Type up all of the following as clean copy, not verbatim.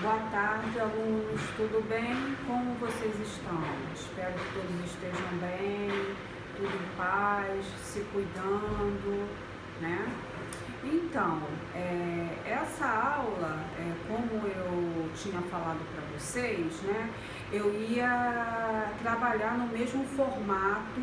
Boa tarde, alunos. Tudo bem? Como vocês estão? Espero que todos estejam bem, tudo em paz, se cuidando, né? Então, essa aula, como eu tinha falado para vocês, né? Eu ia trabalhar no mesmo formato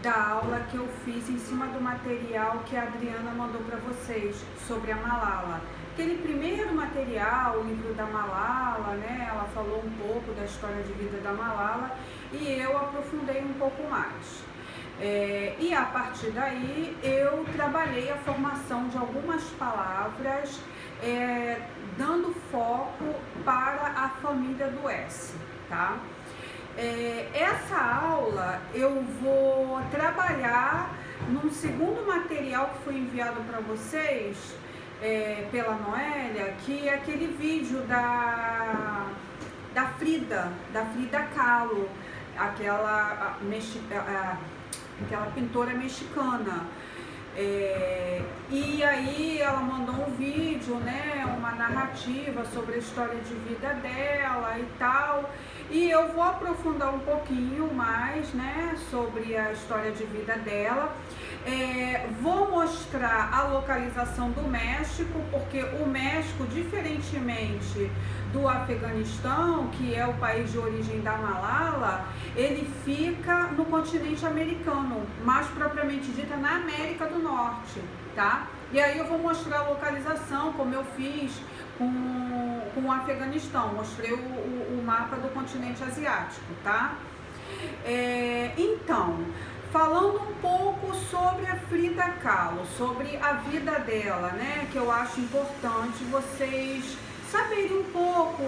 da aula que eu fiz em cima do material que a Adriana mandou para vocês sobre a Malala. Aquele primeiro material, o livro da Malala, né? Ela falou um pouco da história de vida da Malala e eu aprofundei um pouco mais. E a partir daí eu trabalhei a formação de algumas palavras, dando foco para a família do S, tá? Essa aula eu vou trabalhar num segundo material que foi enviado para vocês pela Noélia, que é aquele vídeo da Frida Kahlo, aquela pintora mexicana. E aí ela mandou um vídeo, né, uma narrativa sobre a história de vida dela e tal. E eu vou aprofundar um pouquinho mais, né, sobre a história de vida dela. Vou mostrar a localização do México, porque o México, diferentemente do Afeganistão, que é o país de origem da Malala, ele fica no continente americano, mais propriamente dita na América do Norte, tá? E aí eu vou mostrar a localização, como eu fiz com o Afeganistão, mostrei o mapa do continente asiático, tá? Então, falando um pouco sobre a Frida Kahlo, sobre a vida dela, né, que eu acho importante vocês saberem um pouco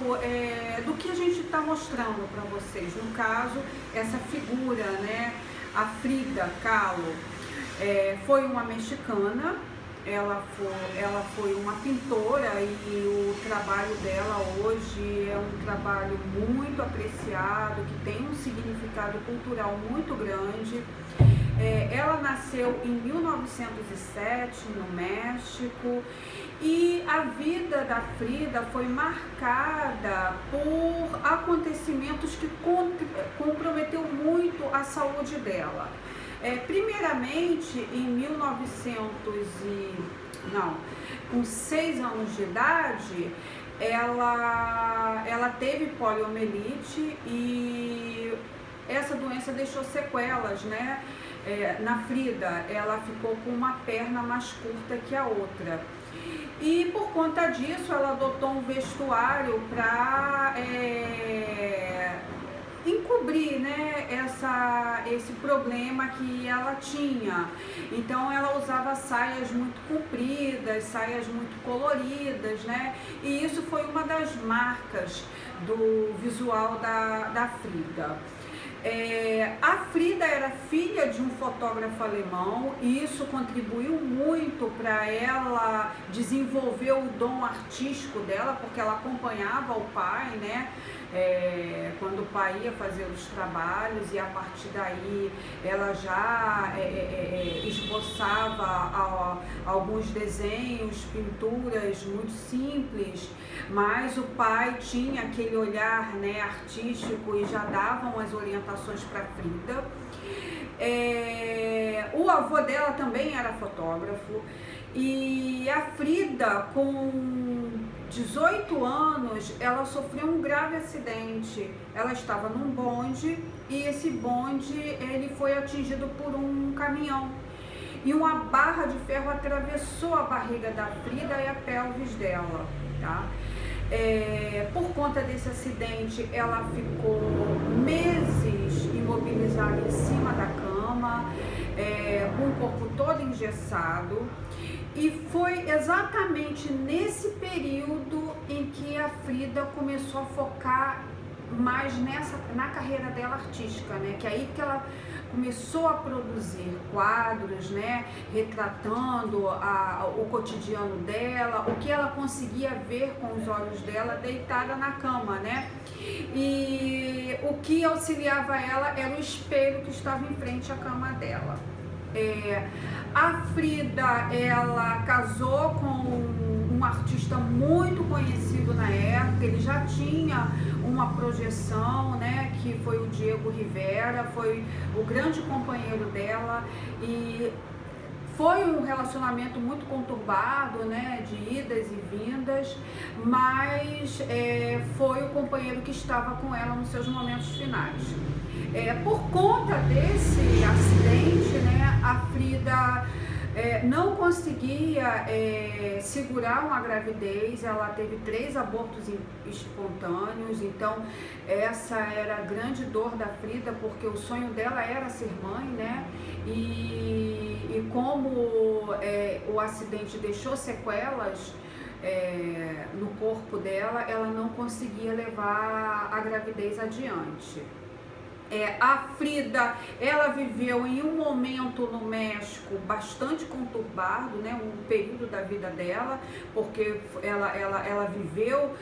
do que a gente está mostrando para vocês. No caso, essa figura, né, a Frida Kahlo, foi uma mexicana. Ela foi uma pintora e o trabalho dela hoje é um trabalho muito apreciado, que tem um significado cultural muito grande. Ela nasceu em 1907 no México e a vida da Frida foi marcada por acontecimentos que comprometeu muito a saúde dela. Primeiramente, com 6 anos de idade, ela teve poliomielite e essa doença deixou sequelas, né? Na Frida, ela ficou com uma perna mais curta que a outra. E por conta disso, ela adotou um vestuário para encobrir, né, esse problema que ela tinha. Então ela usava saias muito compridas, saias muito coloridas, né? E isso foi uma das marcas do visual da Frida. A Frida era filha de um fotógrafo alemão e isso contribuiu muito para ela desenvolver o dom artístico dela, porque ela acompanhava o pai, né? Quando o pai ia fazer os trabalhos, e a partir daí ela já esboçava alguns desenhos, pinturas muito simples, mas o pai tinha aquele olhar, né, artístico e já davam as orientações para Frida. O avô dela também era fotógrafo e a Frida, com 18 anos, ela sofreu um grave acidente. Ela estava num bonde e esse bonde ele foi atingido por um caminhão e uma barra de ferro atravessou a barriga da Frida e a pelvis dela, tá? Por conta desse acidente, ela ficou meses imobilizada em cima da cama, com o corpo todo engessado. E foi exatamente nesse período em que a Frida começou a focar mais na carreira dela artística, né? Que é aí que ela começou a produzir quadros, né? Retratando o cotidiano dela, o que ela conseguia ver com os olhos dela deitada na cama, né? E o que auxiliava ela era o espelho que estava em frente à cama dela. A Frida, ela casou com um um artista muito conhecido na época, ele já tinha uma projeção, né, que foi o Diego Rivera, foi o grande companheiro dela, e foi um relacionamento muito conturbado, né, de idas e vindas, mas foi o companheiro que estava com ela nos seus momentos finais. Por conta desse acidente, né, a Frida não conseguia segurar uma gravidez, ela teve 3 abortos espontâneos, então essa era a grande dor da Frida, porque o sonho dela era ser mãe, né? E como o acidente deixou sequelas no corpo dela, ela não conseguia levar a gravidez adiante. A Frida, ela viveu em um momento no México bastante conturbado, né, um período da vida dela, porque ela viveu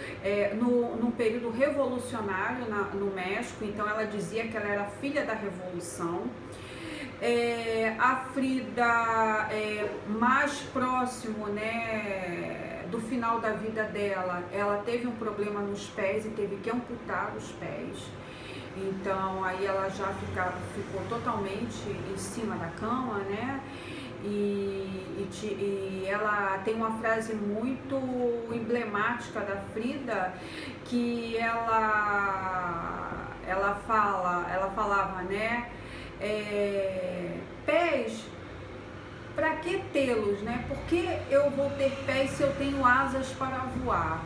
num período revolucionário no México, então ela dizia que ela era filha da revolução. A Frida, mais próximo, né, do final da vida dela, ela teve um problema nos pés e teve que amputar os pés. Então aí ela já ficou totalmente em cima da cama, né? E ela tem uma frase muito emblemática da Frida, que ela falava, né? Pés, para que tê-los, né? Por que eu vou ter pés se eu tenho asas para voar?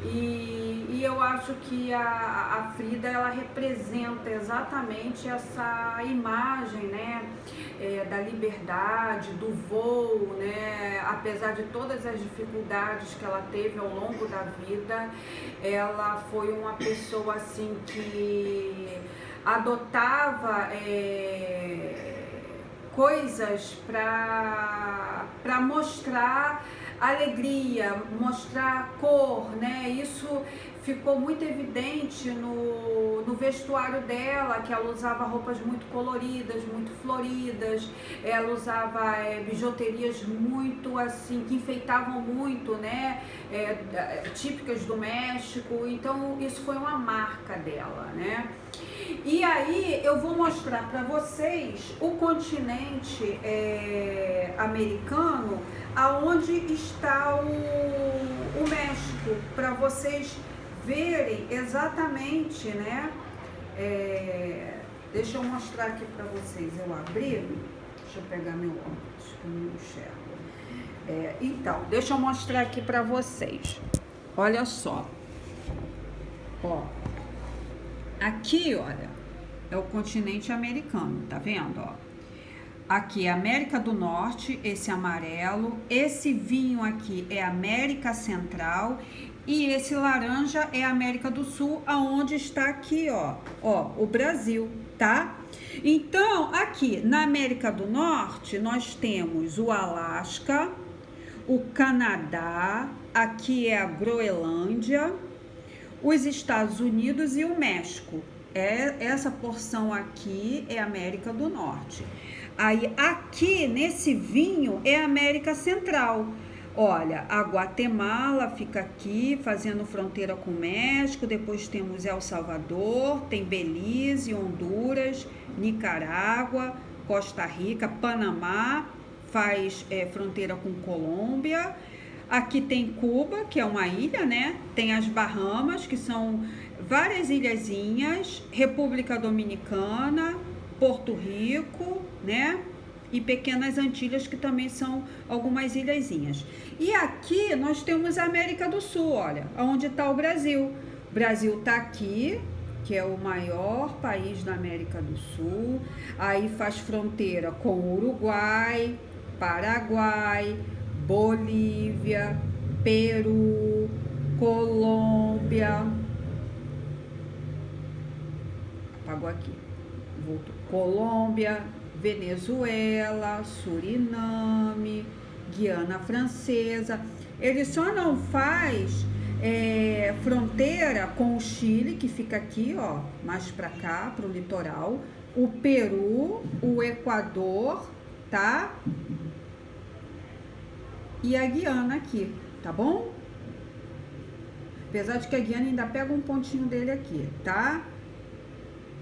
E eu acho que a Frida, ela representa exatamente essa imagem, né, da liberdade, do voo, né, apesar de todas as dificuldades que ela teve ao longo da vida, ela foi uma pessoa assim que adotava coisas para mostrar alegria, mostrar cor, né? Isso ficou muito evidente no vestuário dela, que ela usava roupas muito coloridas, muito floridas, ela usava bijuterias muito assim, que enfeitavam muito, né? Típicas do México, então isso foi uma marca dela, né? E aí eu vou mostrar para vocês o continente americano, aonde está o México, para vocês verem exatamente, né? Deixa eu mostrar aqui para vocês, eu abri, deixa eu pegar meu óculos, que eu não enxergo. Então, deixa eu mostrar aqui para vocês, olha só, ó, aqui, olha, é o continente americano, tá vendo, ó? Aqui é América do Norte, esse amarelo, esse vinho aqui é América Central e esse laranja é América do Sul, aonde está aqui, ó, o Brasil, tá? Então, aqui na América do Norte, nós temos o Alasca, o Canadá, aqui é a Groenlândia, os Estados Unidos e o México. Essa porção aqui é América do Norte. Aí aqui nesse vinho é América Central. Olha, a Guatemala fica aqui fazendo fronteira com o México, depois temos El Salvador, tem Belize, Honduras, Nicarágua, Costa Rica, Panamá, faz fronteira com Colômbia. Aqui tem Cuba, que é uma ilha, né? Tem as Bahamas, que são várias ilhazinhas, República Dominicana, Porto Rico, né? E Pequenas Antilhas, que também são algumas ilhazinhas. E aqui nós temos a América do Sul, olha, onde está o Brasil. O Brasil está aqui, que é o maior país da América do Sul. Aí faz fronteira com o Uruguai, Paraguai, Bolívia, Peru, Colômbia. Apagou aqui. Voltou. Colômbia, Venezuela, Suriname, Guiana Francesa. Ele só não faz fronteira com o Chile, que fica aqui, ó, mais para cá, para o litoral, o Peru, o Equador, tá? E a Guiana aqui, tá bom? Apesar de que a Guiana ainda pega um pontinho dele aqui, tá?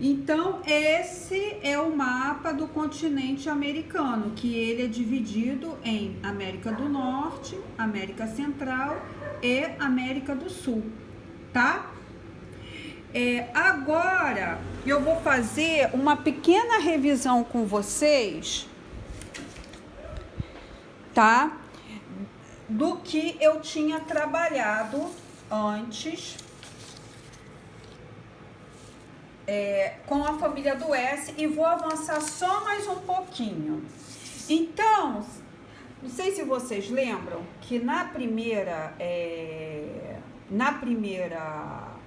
Então, esse é o mapa do continente americano, que ele é dividido em América do Norte, América Central e América do Sul, tá? Agora, eu vou fazer uma pequena revisão com vocês, tá? Do que eu tinha trabalhado antes com a família do S, e vou avançar só mais um pouquinho. Então, não sei se vocês lembram que na primeira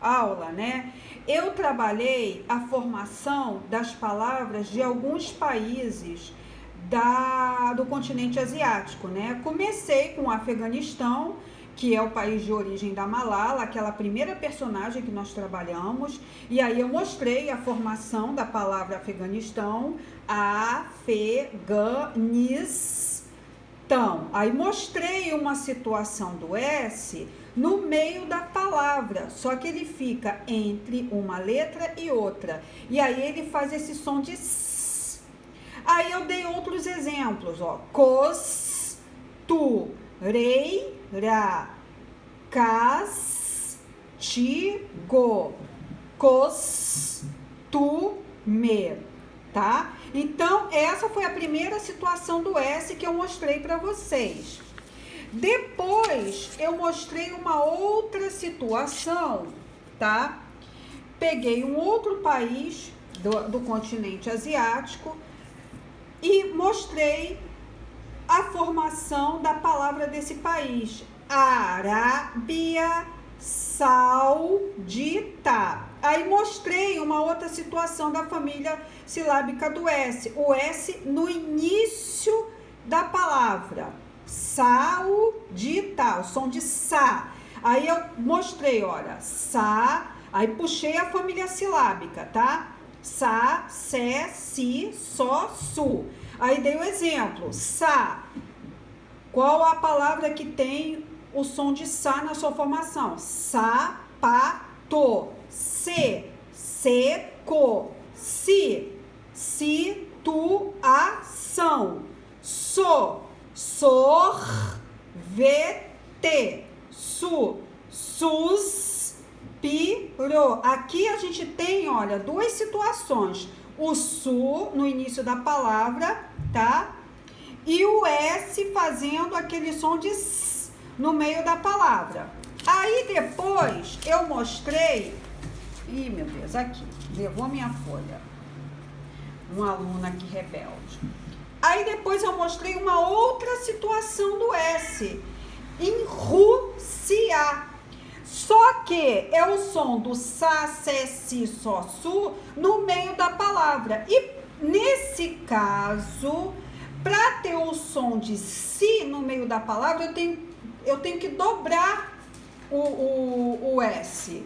aula, né, eu trabalhei a formação das palavras de alguns países do continente asiático, né? Comecei com o Afeganistão, que é o país de origem da Malala, aquela primeira personagem que nós trabalhamos, e aí eu mostrei a formação da palavra Afeganistão, Afeganistão. Aí mostrei uma situação do S no meio da palavra, só que ele fica entre uma letra e outra, e aí ele faz esse som de S. Aí eu dei outros exemplos, ó, costureira, castigo, costume, tá? Então, essa foi a primeira situação do S que eu mostrei para vocês. Depois, eu mostrei uma outra situação, tá? Peguei um outro país do continente asiático e mostrei a formação da palavra desse país. Arábia Saudita. Aí mostrei uma outra situação da família silábica do S. O S no início da palavra. Saudita, o som de Sa. Aí eu mostrei, olha, Sa. Aí puxei a família silábica, tá? Sa, Se, Si, So, Su. Aí dei o exemplo. Sa. Qual a palavra que tem o som de Sa na sua formação? Sapato. Se, seco. Si, situação. So, sorvete. Su, suspiro. Aqui a gente tem, olha, duas situações. O su no início da palavra, tá? E o S fazendo aquele som de S no meio da palavra. Aí depois eu mostrei... Ih, meu Deus, aqui. Levou minha folha. Um aluno aqui rebelde. Aí depois eu mostrei uma outra situação do S. Em Rússia. Só que é o som do Sa, Se, Si, So, Su no meio da palavra. E nesse caso... Para ter o som de Si no meio da palavra, eu tenho que dobrar o S.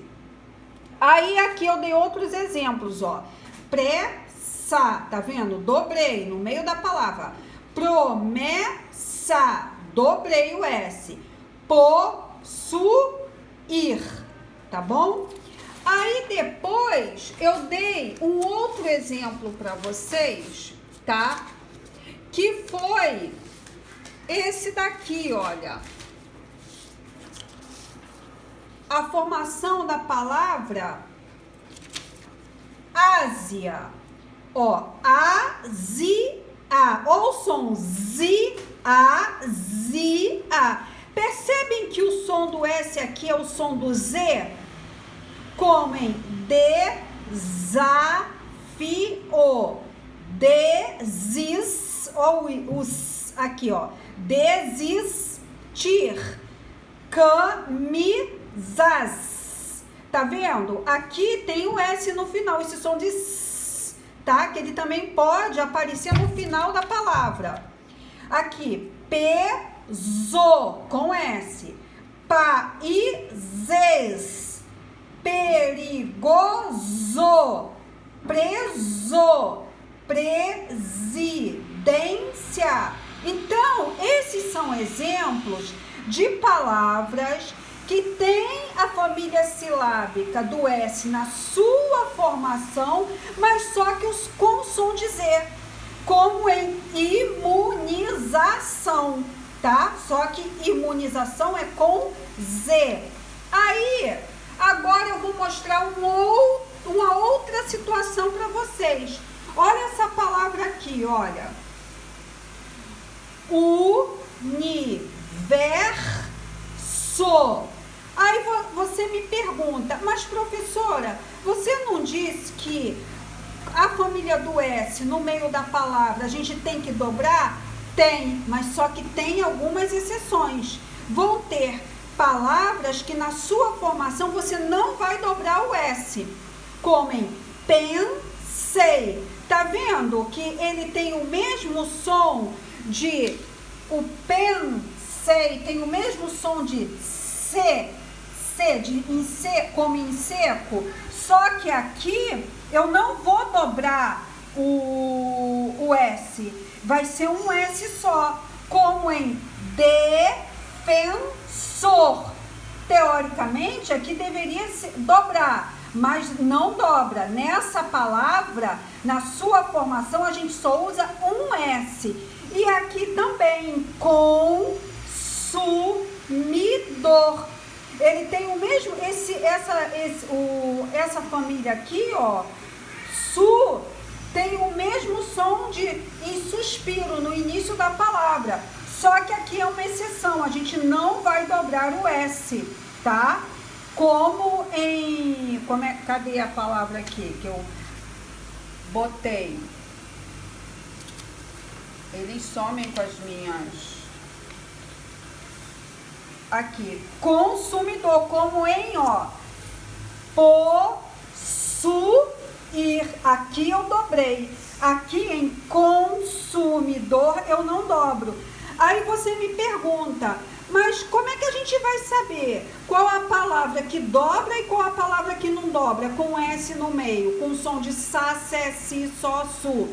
Aí aqui eu dei outros exemplos, ó. Pressa, tá vendo? Dobrei no meio da palavra. Promessa, dobrei o S. Possuir, tá bom? Aí depois eu dei um outro exemplo para vocês, tá? Que foi esse daqui, olha. A formação da palavra Ásia. Ó, Ásia. Ó o som Z, A, Z, A. Percebem que o som do S aqui é o som do Z? Como em desafio. Desistir. Ou os aqui, ó, desistir, camisas, tá vendo? Aqui tem o S no final, esse som de S, tá? Que ele também pode aparecer no final da palavra. Aqui, peso, com S, países, perigoso, preso, presidência. Então, esses são exemplos de palavras que tem a família silábica do S na sua formação, mas só que com som de Z, como em imunização, tá? Só que imunização é com Z. Aí, agora eu vou mostrar uma outra situação para vocês. Olha essa palavra aqui, olha. Universo. Aí você me pergunta, mas professora, você não disse que a família do S no meio da palavra a gente tem que dobrar? Tem, mas só que tem algumas exceções. Vão ter palavras que na sua formação você não vai dobrar o S, como em pensei. Tá vendo que ele tem o mesmo som de o pensei, tem o mesmo som de C, como em seco, só que aqui eu não vou dobrar o S, vai ser um S só, como em defensor. Teoricamente aqui deveria dobrar, mas não dobra. Nessa palavra, na sua formação, a gente só usa um S. E aqui também, consumidor. Ele tem o mesmo, essa família aqui, ó, tem o mesmo som em suspiro no início da palavra. Só que aqui é uma exceção, a gente não vai dobrar o S, tá? Cadê a palavra aqui que eu botei? Eles somem com as minhas... Aqui, consumidor, como em, ó, possuir. Aqui eu dobrei. Aqui em consumidor eu não dobro. Aí você me pergunta, mas como é que a gente vai saber qual a palavra que dobra e qual a palavra que não dobra, com S no meio, com som de sa, sé, si, só, su?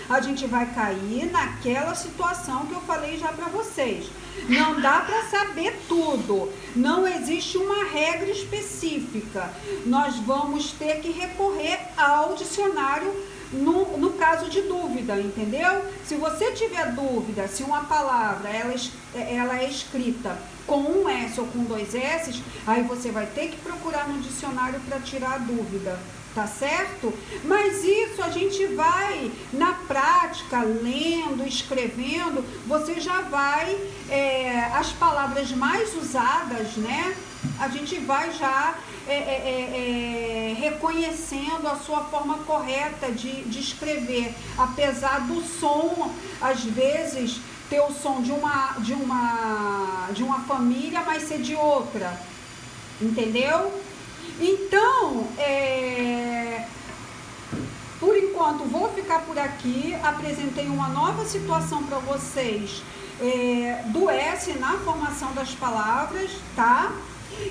A gente vai cair naquela situação que eu falei já para vocês. Não dá para saber tudo. Não existe uma regra específica. Nós vamos ter que recorrer ao dicionário no caso de dúvida, entendeu? Se você tiver dúvida se uma palavra ela é escrita com um S ou com dois S, aí você vai ter que procurar no dicionário para tirar a dúvida. Tá certo? Mas isso a gente vai, na prática, lendo, escrevendo, você já vai, as palavras mais usadas, né? A gente vai já reconhecendo a sua forma correta de escrever, apesar do som, às vezes, ter o som de uma família, mas ser de outra, entendeu? Então, por enquanto vou ficar por aqui. Apresentei uma nova situação para vocês do S na formação das palavras, tá?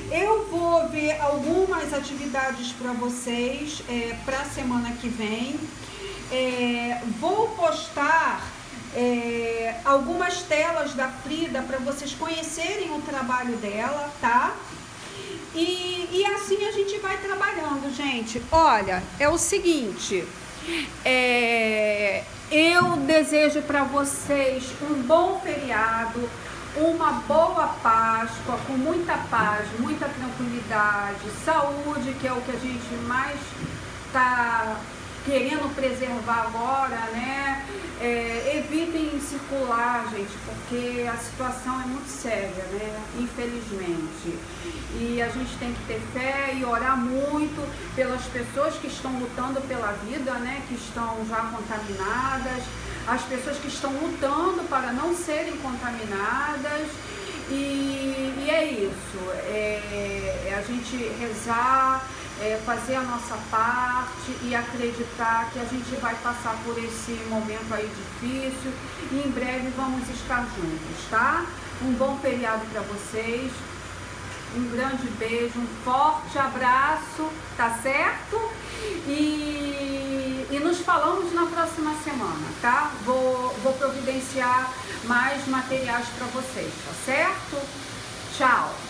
Eu vou ver algumas atividades para vocês para a semana que vem. Vou postar algumas telas da Frida para vocês conhecerem o trabalho dela, tá? E assim a gente vai trabalhando, gente. Olha, é o seguinte, eu desejo para vocês um bom feriado, uma boa Páscoa, com muita paz, muita tranquilidade, saúde, que é o que a gente mais está querendo preservar agora, né? Evitem circular, gente, porque a situação é muito séria, né? Infelizmente. E a gente tem que ter fé e orar muito pelas pessoas que estão lutando pela vida, né? Que estão já contaminadas, as pessoas que estão lutando para não serem contaminadas. E é isso, a gente rezar, fazer a nossa parte e acreditar que a gente vai passar por esse momento aí difícil e em breve vamos estar juntos, tá? Um bom feriado para vocês, um grande beijo, um forte abraço, tá certo? E nos falamos na próxima semana, tá? Vou providenciar mais materiais para vocês, tá certo? Tchau!